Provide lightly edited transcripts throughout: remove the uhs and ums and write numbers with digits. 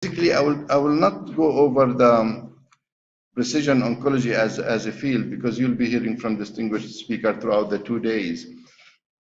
Basically, I will not go over the precision oncology as a field, because you'll be hearing from distinguished speaker throughout the 2 days.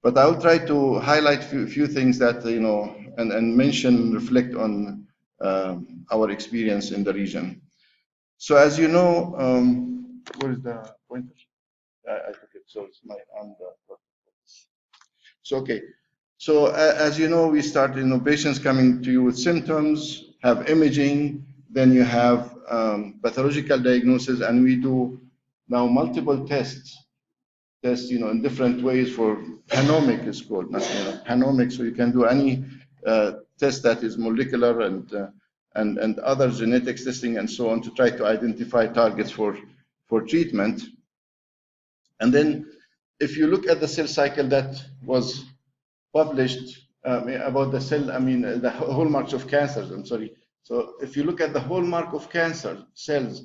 But I'll try to highlight few things that, and mention, reflect on our experience in the region. So as you know, where is the pointer? I took it, so it's my on the. So okay. So as you know, we start, patients coming to you with symptoms, have imaging, then you have pathological diagnosis, and we do now multiple tests, in different ways for panomic is called, panomic. So you can do any test that is molecular and other genetics testing and so on to try to identify targets for treatment. And then if you look at the cell cycle that was published about the cell, the hallmarks of cancers, I'm sorry. So if you look at the hallmark of cancer cells,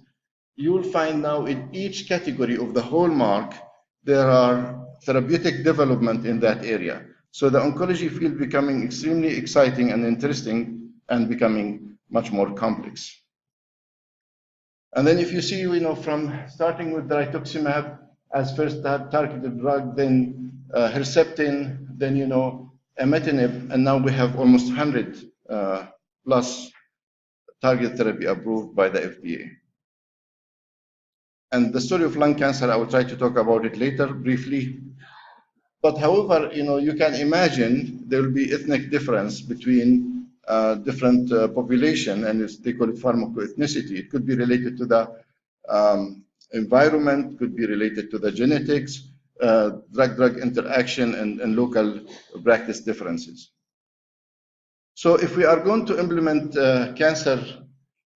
you will find now in each category of the hallmark, there are therapeutic development in that area. So the oncology field becoming extremely exciting and interesting and becoming much more complex. And then if you see, from starting with the rituximab as first targeted drug, then Herceptin, then, imatinib, and now we have almost 100 plus target therapy approved by the FDA. And the story of lung cancer, I will try to talk about it later briefly. But however, you can imagine there will be ethnic difference between different population, and they call it pharmacoethnicity. It could be related to the environment, could be related to the genetics, drug-drug interaction, and local practice differences. So if we are going to implement cancer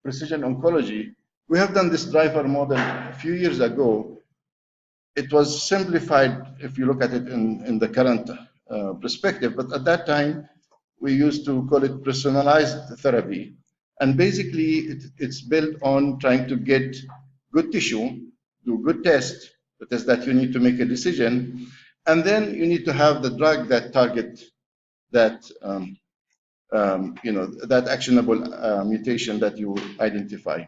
precision oncology, we have done this driver model a few years ago. It was simplified if you look at it in the current perspective, but at that time, we used to call it personalized therapy. And basically, it's built on trying to get good tissue, do good tests, the test that you need to make a decision, and then you need to have the drug that target that that actionable mutation that you identify.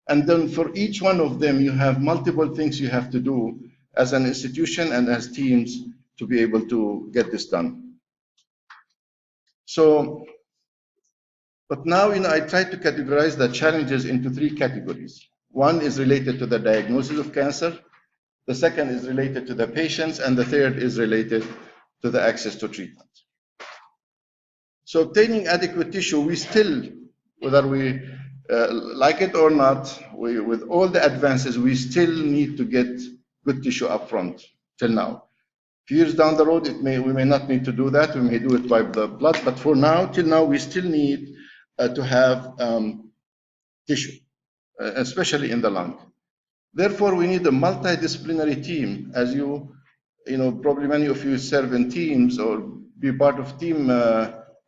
And then for each one of them, you have multiple things you have to do as an institution and as teams to be able to get this done. So, but now, I try to categorize the challenges into 3 categories. One is related to the diagnosis of cancer, the second is related to the patients, and the third is related to the access to treatment. So obtaining adequate tissue, we still, whether we like it or not, with all the advances, we still need to get good tissue up front till now. Few years down the road, we may not need to do that. We may do it by the blood, but for now, till now, we still need to have tissue, especially in the lung. Therefore, we need a multidisciplinary team. As probably many of you serve in teams or be part of team,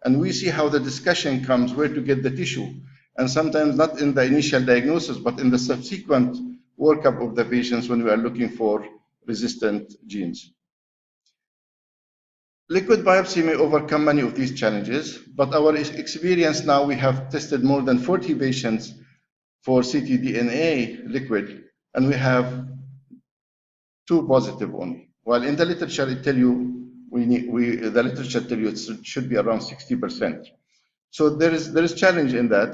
and we see how the discussion comes, where to get the tissue. And sometimes not in the initial diagnosis, but in the subsequent workup of the patients when we are looking for resistant genes. Liquid biopsy may overcome many of these challenges, but our experience now, we have tested more than 40 patients for ctDNA liquid, and we have 2 positive only. While in the literature, it tell you the literature tell you it should be around 60%. So there is challenge in that,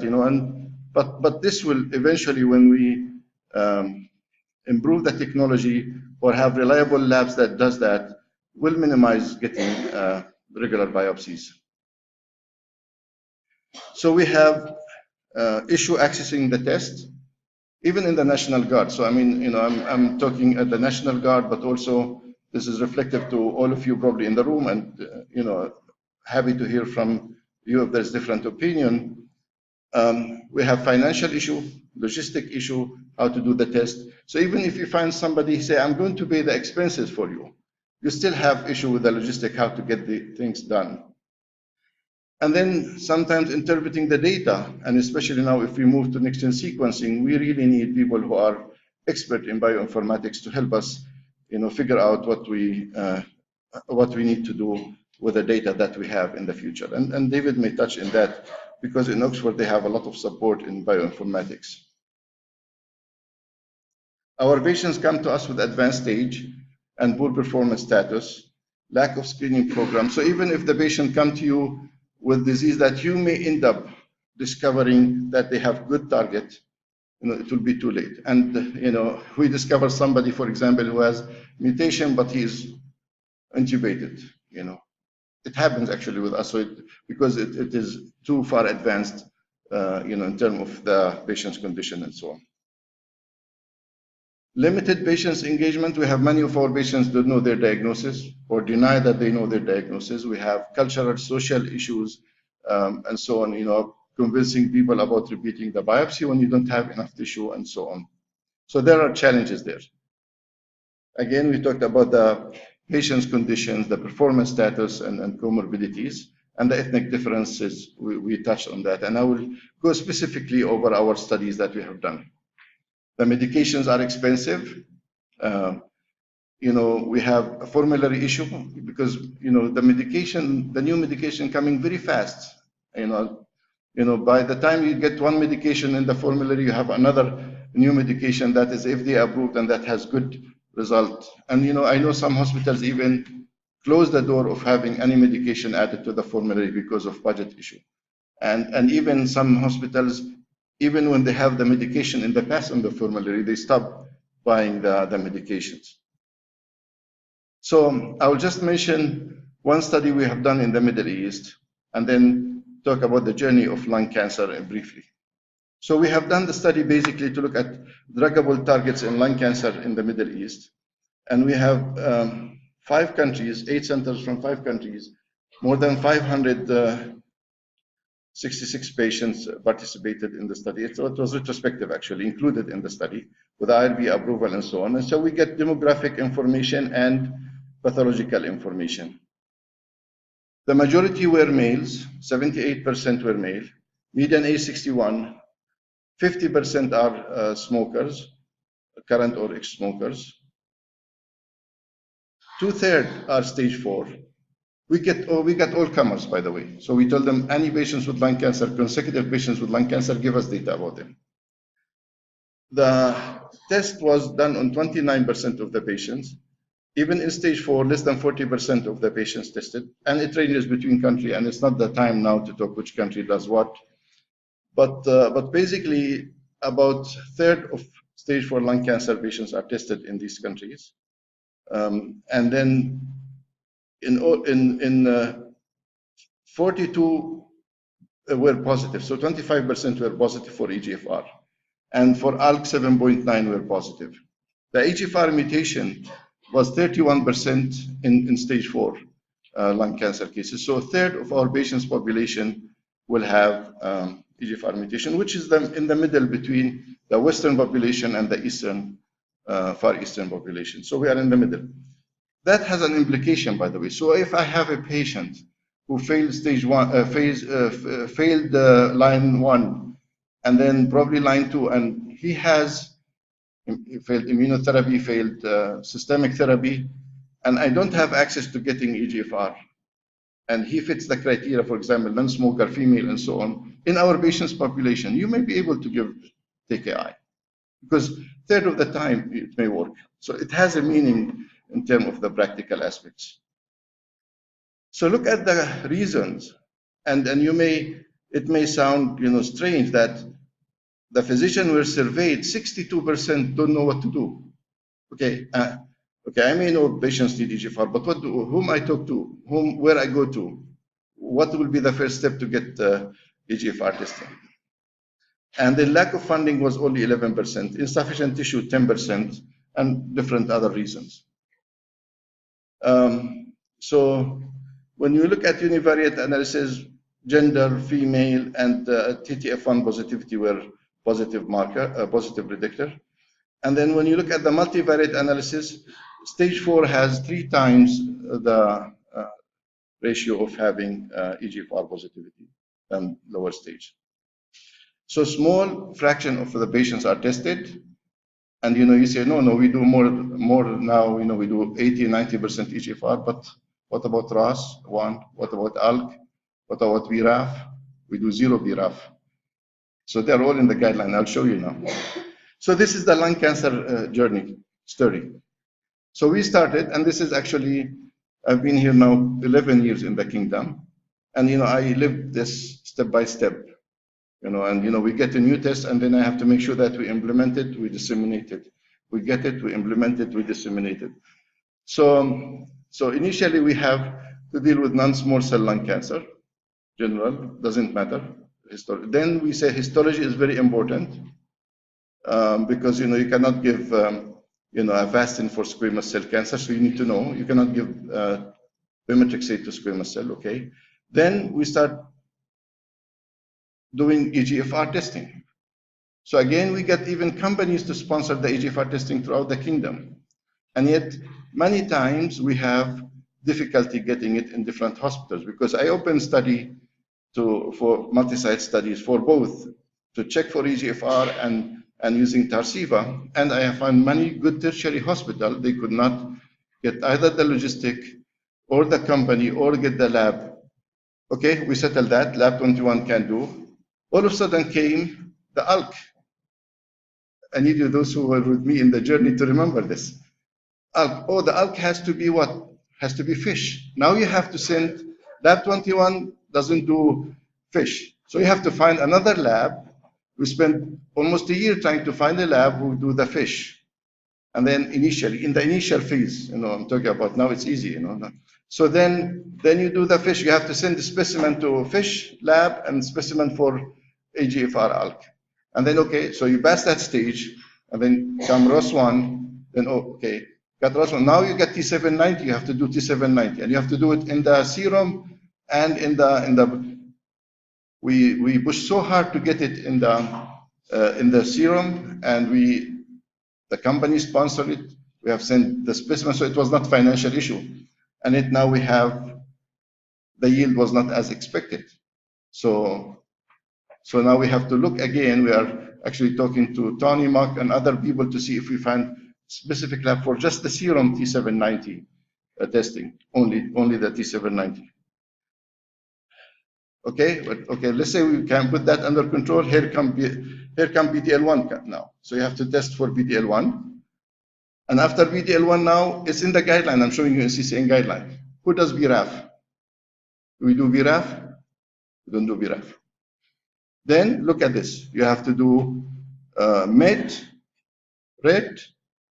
but this will eventually, when we improve the technology or have reliable labs that does that, will minimize getting regular biopsies. So we have issue accessing the test, even in the National Guard. So I'm talking at the National Guard, but also this is reflective to all of you probably in the room, and happy to hear from you if there's different opinion. We have financial issue, logistic issue, how to do the test. So even if you find somebody say, I'm going to pay the expenses for you, you still have issue with the logistic, how to get the things done. And then sometimes interpreting the data, and especially now if we move to Nextgen sequencing, we really need people who are expert in bioinformatics to help us, figure out what we need to do with the data that we have in the future. And David may touch in that because in Oxford they have a lot of support in bioinformatics. Our patients come to us with advanced stage and poor performance status, lack of screening program. So even if the patient come to you with disease that you may end up discovering that they have good target, it will be too late. And we discover somebody, for example, who has mutation, but he's intubated. It happens actually with us, because it is too far advanced, in terms of the patient's condition and so on. Limited patients engagement. We have many of our patients don't know their diagnosis or deny that they know their diagnosis. We have cultural, social issues, and so on, convincing people about repeating the biopsy when you don't have enough tissue and so on. So there are challenges there. Again, we talked about the patient's conditions, the performance status, and comorbidities, and the ethnic differences. We touched on that, and I will go specifically over our studies that we have done. The medications are expensive. We have a formulary issue because the new medication coming very fast. By the time you get one medication in the formulary, you have another new medication that is FDA approved and that has good result. And I know some hospitals even close the door of having any medication added to the formulary because of budget issue. And even some hospitals, even when they have the medication in the past on the formulary, they stop buying the medications. So I will just mention one study we have done in the Middle East and then talk about the journey of lung cancer briefly. So we have done the study basically to look at druggable targets in lung cancer in the Middle East. And we have 5 countries, 8 centers from 5 countries, more than 566 patients participated in the study. It was retrospective, actually, included in the study with IRB approval and so on. And so we get demographic information and pathological information. The majority were males, 78% were male, median age 61, 50% are smokers, current or ex-smokers. 2/3 are stage 4. We got all comers, by the way. So we told them any patients with lung cancer, consecutive patients with lung cancer, give us data about them. The test was done on 29% of the patients. Even in stage 4, less than 40% of the patients tested, and it ranges between country, and it's not the time now to talk which country does what. But basically, about 1/3 of stage 4 lung cancer patients are tested in these countries. And then in 42 were positive, so 25% were positive for EGFR, and for ALK 7.9 were positive. The EGFR mutation was 31% in stage 4 lung cancer cases. So 1/3 of our patients' population will have EGFR mutation, which is in the middle between the Western population and the Eastern, Far Eastern population. So we are in the middle. That has an implication, by the way. So if I have a patient who failed stage 1, failed line 1, and then probably line 2, and he failed immunotherapy, failed systemic therapy, and I don't have access to getting EGFR, and he fits the criteria, for example, non-smoker, female, and so on, in our patient's population, you may be able to give TKI, because 1/3 of the time it may work. So it has a meaning in terms of the practical aspects. So look at the reasons, and it may sound strange that the physician were surveyed, 62% don't know what to do. Okay, I may know patients need EGFR, but whom I talk to, where I go to, what will be the first step to get EGFR testing? And the lack of funding was only 11%, insufficient tissue 10%, and different other reasons. So when you look at univariate analysis, gender, female, and TTF1 positivity were positive marker, positive predictor. And then when you look at the multivariate analysis, stage 4 has 3 times the ratio of having EGFR positivity than lower stage. So small fraction of the patients are tested, and you say no, we do more now. We do 80-90% EGFR, but what about RAS1? What about ALK? What about BRAF? We do 0 BRAF. So they're all in the guideline. I'll show you now. So this is the lung cancer journey story. So we started, and this is actually, I've been here now 11 years in the kingdom. And, I lived this step by step, and, we get a new test, and then I have to make sure that we implement it, we disseminate it. We get it, we implement it, we disseminate it. So initially we have to deal with non-small cell lung cancer. General, doesn't matter. Then we say histology is very important because, you cannot give, Avastin for squamous cell cancer, so you need to know. You cannot give pemetrexate to squamous cell, okay? Then we start doing EGFR testing. So again, we get even companies to sponsor the EGFR testing throughout the kingdom. And yet, many times we have difficulty getting it in different hospitals because I opened study for multi-site studies for both, to check for EGFR and using Tarceva. And I have found many good tertiary hospitals, they could not get either the logistic or the company or get the lab. Okay, we settled that, Lab 21 can do. All of a sudden came the ALK. I need you, those who were with me in the journey, to remember this. ALK. Oh, the ALK has to be what? Has to be fish. Now you have to send, Lab 21 doesn't do fish. So you have to find another lab. We spent almost a year trying to find a lab who do the fish. And then initially, in the initial phase, I'm talking about now, it's easy, So then you do the fish. You have to send the specimen to fish lab and specimen for EGFR ALK. And then, okay, so you pass that stage, and then come ROS1, then, okay, got ROS1. Now you get T790, you have to do T790, and you have to do it in the serum and in the we push so hard to get it in the serum, and the company sponsored it. We have sent the specimen, so it was not financial issue. And now we have, the yield was not as expected. So now we have to look again. We are actually talking to Tony, Mark, and other people to see if we find specific lab for just the serum T790 testing, only the T790. Okay, but okay, let's say we can put that under control. Here come BDL1 now. So you have to test for BDL1. And after BDL1 now, it's in the guideline. I'm showing you NCCN guideline. Who does BRAF? Do we do BRAF? We don't do BRAF. Then look at this. You have to do MET, RET,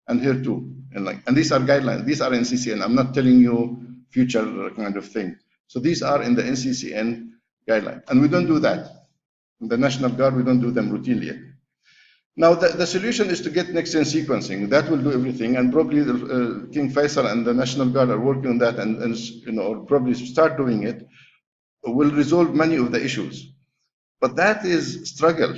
and HER2. And these are guidelines. These are NCCN. I'm not telling you future kind of thing. So these are in the NCCN guideline. And we don't do that. In the National Guard, we don't do them routinely. Now, the solution is to get Nextgen sequencing. That will do everything. And probably King Faisal and the National Guard are working on that and probably start doing it. Will resolve many of the issues. But that is struggle.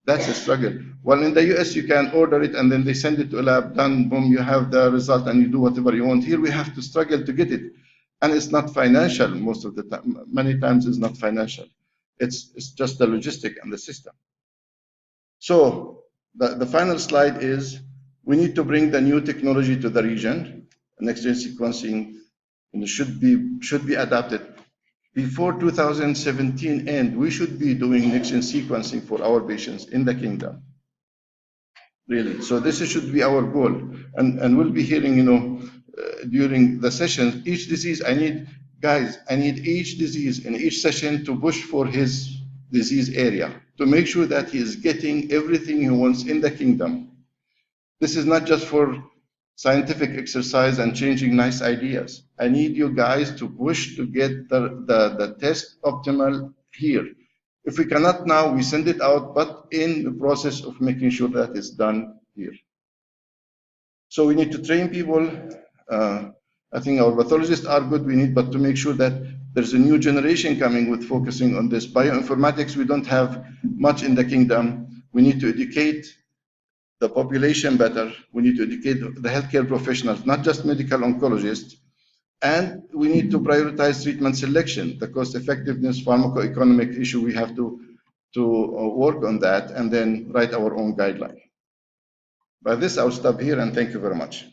That's a struggle. Well, in the US, you can order it and then they send it to a lab, done, boom, you have the result and you do whatever you want. Here we have to struggle to get it. And it's not financial most of the time. Many times it's not financial. It's just the logistic and the system. So the final slide is we need to bring the new technology to the region. Nextgen sequencing should be adapted. Before 2017 end, we should be doing Nextgen sequencing for our patients in the kingdom. Really. So this should be our goal. And we'll be hearing, during the sessions, each disease, I need each disease in each session to push for his disease area, to make sure that he is getting everything he wants in the kingdom. This is not just for scientific exercise and changing nice ideas. I need you guys to push to get the test optimal here. If we cannot now, we send it out, but in the process of making sure that it's done here. So we need to train people. I think our pathologists are good, but to make sure that there's a new generation coming with focusing on this. Bioinformatics, we don't have much in the kingdom. We need to educate the population better. We need to educate the healthcare professionals, not just medical oncologists. And we need to prioritize treatment selection, the cost effectiveness, pharmacoeconomic issue. We have to work on that and then write our own guideline. By this, I'll stop here and thank you very much.